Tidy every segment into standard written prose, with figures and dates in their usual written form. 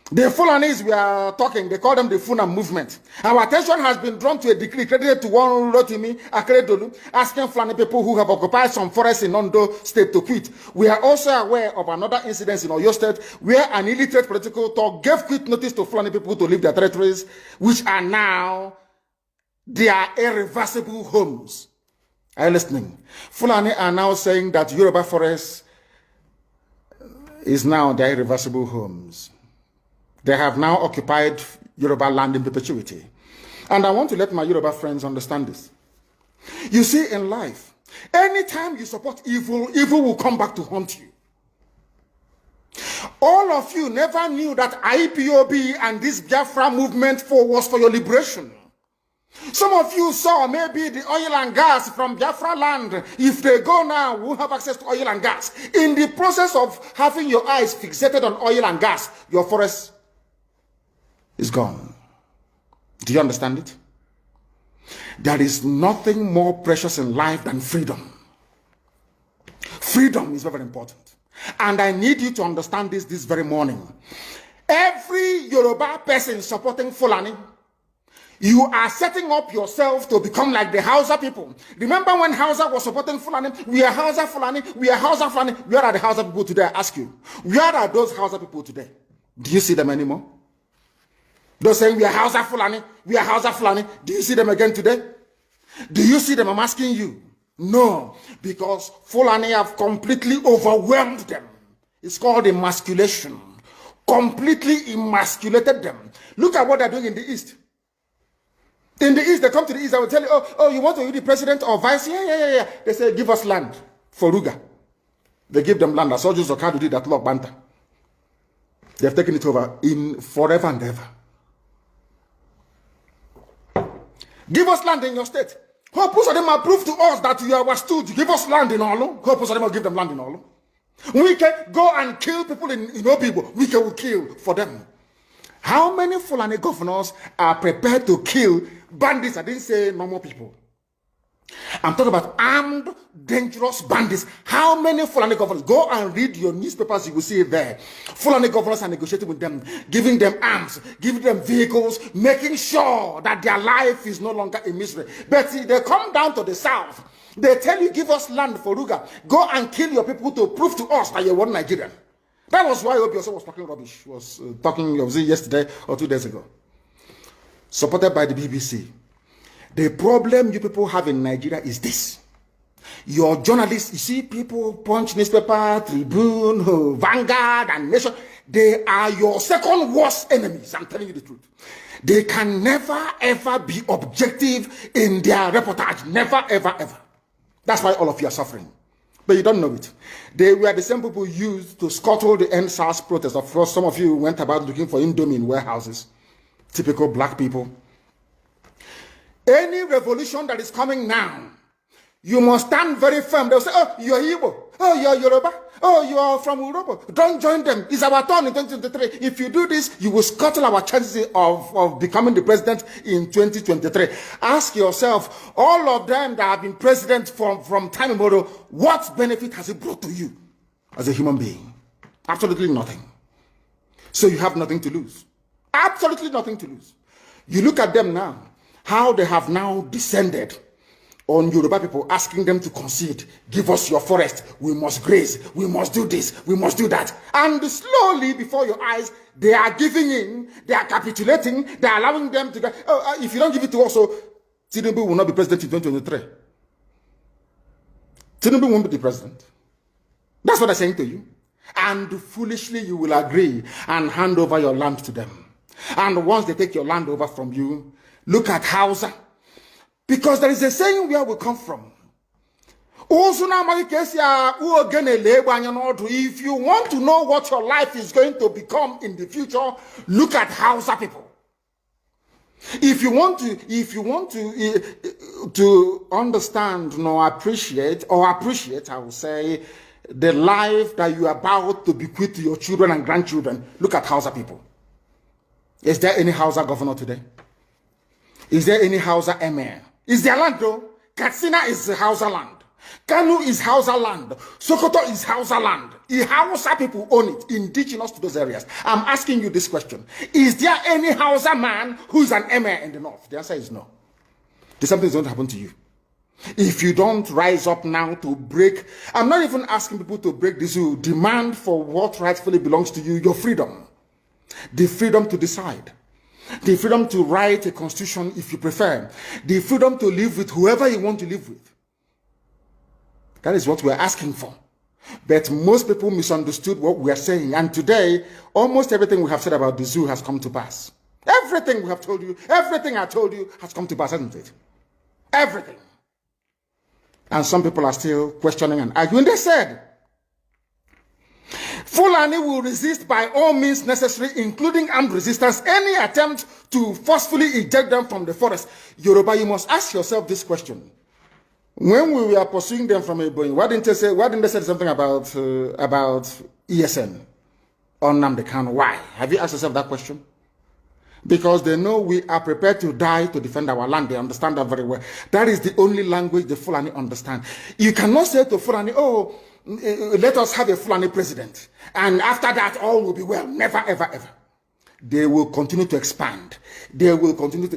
The Fulanis we are talking, they call them the Funam movement. Our attention has been drawn to a decree credited to one Rotimi Akeredolu, asking Fulani people who have occupied some forests in Ondo State to quit. We are also aware of another incident in Oyo State where an illiterate political talk gave quit notice to Fulani people to leave their territories, which are now their irreversible homes. Are you listening? Fulani are now saying that Yoruba forest is now their irreversible homes. They have now occupied Yoruba land in perpetuity. And I want to let my Yoruba friends understand this. You see, in life, anytime you support evil, evil will come back to haunt you. All of you never knew that IPOB and this Biafra movement was for your liberation. Some of you saw maybe the oil and gas from Biafra land. If they go now, we'll have access to oil and gas. In the process of having your eyes fixated on oil and gas, your forest is gone. Do you understand it? There is nothing more precious in life than freedom. Freedom is very important. And I need you to understand this very morning. Every Yoruba person supporting Fulani, you are setting up yourself to become like the Hausa people. Remember when Hausa was supporting Fulani? We are Hausa Fulani, we are Hausa Fulani. Where are the Hausa people today? I ask you. Where are those Hausa people today? Do you see them anymore? Those saying we are Hausa Fulani, we are Hausa Fulani. Do you see them again today? Do you see them? I'm asking you. No, because Fulani have completely overwhelmed them. It's called emasculation. Completely emasculated them. Look at what they're doing in the East. In the East, they come to the East, I will tell you, oh, you want to be the president or vice? Yeah. They say, give us land for Ruga. They give them land. As soldiers of Kadu did that Lord Banta. They have taken it over in forever and ever. Give us land in your state. Hope of them are prove to us that you are stood. Give us land in Olo. Hope of them will give them land in Olo. We can go and kill people in Obibo. We can kill for them. How many Fulani governors are prepared to kill bandits? I didn't say normal people. I'm talking about armed, dangerous bandits. How many Fulani governors? Go and read your newspapers, you will see it there. Fulani governors are negotiating with them, giving them arms, giving them vehicles, making sure that their life is no longer a misery. But see, they come down to the south. They tell you, give us land for Ruga. Go and kill your people to prove to us that you're one Nigerian. That was why Obi was talking rubbish. Was talking yesterday or 2 days ago. Supported by the BBC. The problem you people have in Nigeria is this. Your journalists, you see people, Punch newspaper, Tribune, Vanguard, and Nation, they are your second worst enemies. I'm telling you the truth. They can never, ever be objective in their reportage. Never, ever, ever. That's why all of you are suffering. But you don't know it. They were the same people used to scuttle the NSAS protest. Of course, some of you went about looking for Indomie in warehouses. Typical black people. Any revolution that is coming now, you must stand very firm. They'll say, oh, you're Igbo. Oh, you're Yoruba. Oh, you are from Europe. Don't join them. It's our turn in 2023. If you do this, you will scuttle our chances of becoming the president in 2023. Ask yourself, all of them that have been president from time immemorial, what benefit has it brought to you as a human being? Absolutely nothing. So you have nothing to lose. Absolutely nothing to lose. You look at them now, how they have now descended on Yoruba people, asking them to concede, give us your forest, we must graze, we must do this, we must do that. And slowly, before your eyes, they are giving in, they are capitulating, they are allowing them to go, if you don't give it to us, so Tinubu will not be president in 2023. Tinubu won't be the president. That's what I'm saying to you. And foolishly, you will agree and hand over your land to them. And once they take your land over from you, look at Hausa. Because there is a saying where we come from. If you want to know what your life is going to become in the future, look at Hausa people. If you want to understand, appreciate, I will say, the life that you are about to bequeath to your children and grandchildren, look at Hausa people. Is there any Hausa governor today? Is there any Hausa emir? Is there land though? Katsina is the Hausa land. Kanu is Hausa land. Sokoto is Hausa land. Hausa people own it, indigenous to those areas. I'm asking you this question. Is there any Hausa man who's an emir in the north? The answer is no. Something's going to happen to you. If you don't rise up now to break, I'm not even asking people to break this rule. Demand for what rightfully belongs to you, your freedom. The freedom to decide. The freedom to write a constitution if you prefer. The freedom to live with whoever you want to live with. That is what we're asking for. But most people misunderstood what we are saying. And today, almost everything we have said about the zoo has come to pass. Everything we have told you, everything I told you has come to pass, hasn't it? Everything. And some people are still questioning and arguing. They said, Fulani will resist by all means necessary, including armed resistance, any attempt to forcefully eject them from the forest. Yoruba, you must ask yourself this question. When we were pursuing them from Ebonyi, why didn't they say something about ESN or Nnamdi Kanu? Why? Have you asked yourself that question? Because they know we are prepared to die to defend our land. They understand that very well. That is the only language the Fulani understand. You cannot say to Fulani, oh, let us have a Fulani president. And after that, all will be well. Never, ever, ever. They will continue to expand. They will continue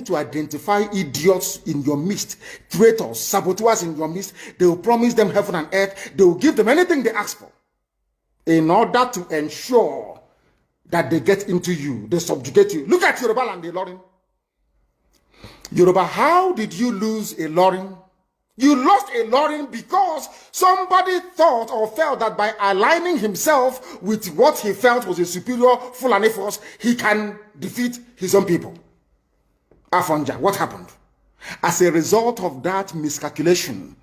to identify idiots in your midst, traitors, saboteurs in your midst. They will promise them heaven and earth. They will give them anything they ask for in order to ensure that they get into you, they subjugate you. Look at Yoruba land, Ilorin. Yoruba, how did you lose Ilorin? You lost Ilorin because somebody thought or felt that by aligning himself with what he felt was a superior Fulani force, he can defeat his own people. Afonja, what happened? As a result of that miscalculation,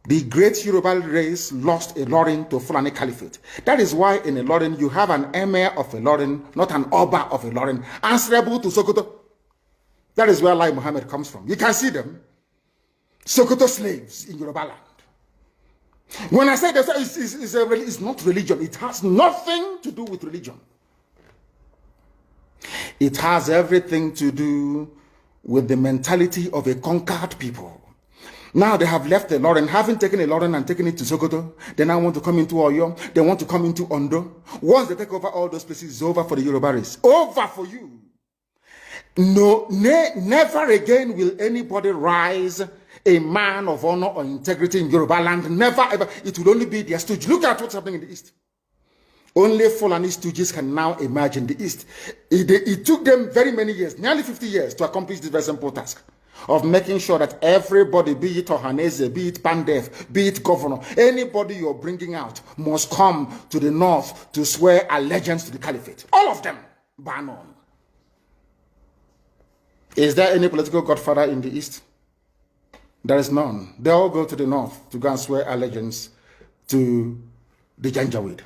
the great Yoruba race lost Ilorin to Fulani Caliphate. That is why in Ilorin you have an emir of Ilorin, not an Oba of Ilorin, answerable to Sokoto. That is where Lai Muhammad comes from. You can see them. Sokoto slaves in Yoruba land. When I say that, it's not religion. It has nothing to do with religion. It has everything to do with the mentality of a conquered people. Now they have left Ilorin, having taken Ilorin and taken it to Sokoto. They now want to come into Oyo. They want to come into Ondo. Once they take over all those places, it's over for the Yoruba race. Over for you. No, never again will anybody rise a man of honor or integrity in Yoruba land. Never ever. It will only be their stooge. Look at what's happening in the East. Only Fulani stooges can now emerge in the East. It took them very many years, nearly 50 years, to accomplish this very simple task of making sure that everybody, be it Ohanese, be it Pandef, be it governor, anybody you're bringing out must come to the north to swear allegiance to the caliphate. All of them, ban on. Is there any political godfather in the East? There is none. They all go to the north to go and swear allegiance to the Janjaweed.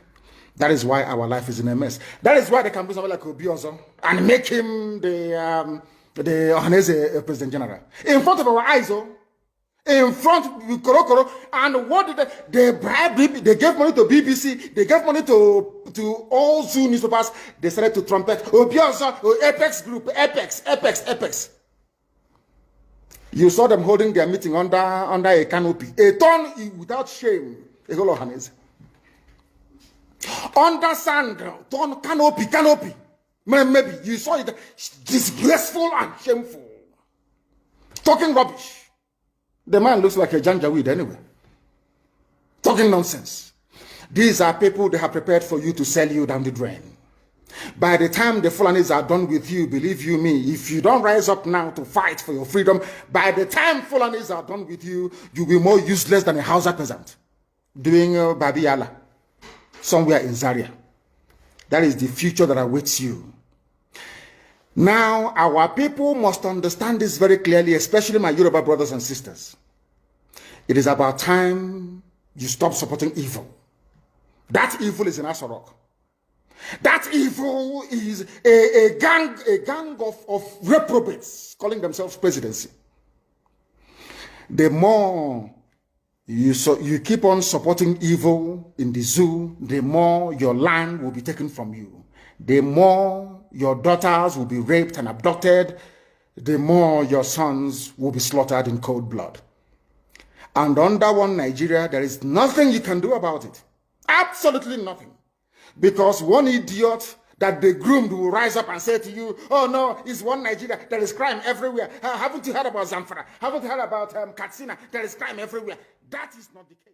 That is why our life is in a mess. That is why they can bring somebody like Obiozo and make him the Ohanese President General. In front of our eyes, in front of Korokoro. And what did they bribed? They gave money to BBC. They gave money to all Zoo newspapers. They started to trumpet. Obiozo, Apex Group, Apex. You saw them holding their meeting under a canopy. A ton without shame. A whole Ohanese. Under sand, ton canopy. Maybe you saw it disgraceful and shameful. Talking rubbish. The man looks like a Janjaweed anyway. Talking nonsense. These are people they have prepared for you to sell you down the drain. By the time the Fulanis are done with you, believe you me, if you don't rise up now to fight for your freedom, by the time Fulanis are done with you, you'll be more useless than a Hausa peasant doing Babiyala somewhere in Zaria. That is the future that awaits you. Now, our people must understand this very clearly, especially my Yoruba brothers and sisters. It is about time you stop supporting evil. That evil is in Asorok. That evil is a gang of reprobates calling themselves presidency. The more you keep on supporting evil in the zoo, the more your land will be taken from you. The more your daughters will be raped and abducted, the more your sons will be slaughtered in cold blood. And under one Nigeria, there is nothing you can do about it. Absolutely nothing. Because one idiot that they groomed will rise up and say to you, oh no, it's one Nigeria, there is crime everywhere. Haven't you heard about Zamfara? Haven't you heard about Katsina? There is crime everywhere. That is not the case.